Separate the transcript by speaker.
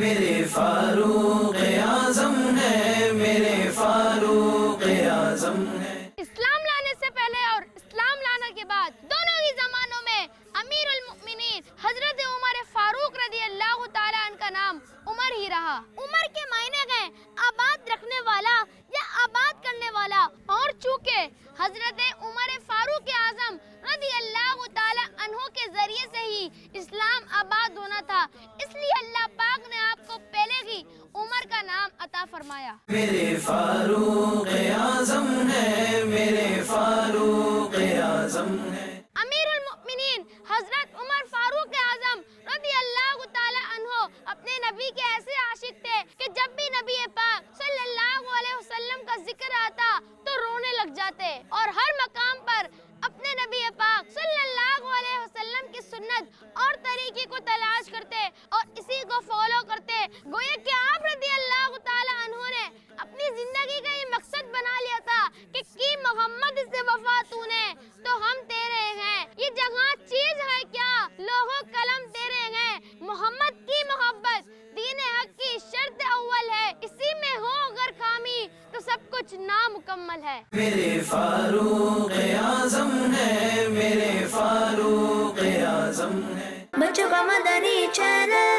Speaker 1: میرے فاروق اعظم ہے، میرے فاروق اعظم ہے۔
Speaker 2: اسلام لانے سے پہلے اور اسلام لانے کے بعد دونوں ہی زمانوں میں امیر المؤمنین حضرت عمر فاروق رضی اللہ تعالیٰ عنہ کا نام عمر ہی رہا۔ عمر کے معنی گئے آباد رکھنے والا یا آباد کرنے والا، اور چونکہ حضرت عمر فاروق اعظم رضی اللہ تعالیٰ عنہ کے ذریعے سے ہی اسلام آباد ہونا تھا، اس لیے اللہ پاک نے آپ کو پہلے ہی عمر کا نام عطا فرمایا۔
Speaker 1: میرے فاروق اعظم ہے، میرے فاروق اعظم ہے۔
Speaker 2: امیر المؤمنین حضرت عمر فاروق اعظم رضی اللہ تعالیٰ عنہ اپنے نبی کے ایسے عاشق تھے کہ جب بھی نبی پاک صلی اللہ علیہ وسلم کا ذکر آتا تو رونے لگ جاتے، اور ہر مقام پر اپنے نبی پاک صلی اللہ علیہ وسلم کی سنت اور طریقے کو تلاش کرتے اور اسی کو فالو کرتے، گویا کہ آپ رضی اللہ تعالیٰ عنہ نے اپنی زندگی کا یہ مقصد بنا لیا تھا کہ کی محمد سے وفا تو نے تو ہم تیرے ہیں، یہ جہاں چیز ہے کیا لوح و قلم تیرے ہیں، محمد کی محبت دین حق کی شرط اول ہے، اسی میں ہو اگر خامی تو سب کچھ نامکمل ہے۔
Speaker 1: میرے فاروق اعظم ہے، میرے فاروق اعظم ہے۔
Speaker 3: بچوں کا مدنی چینل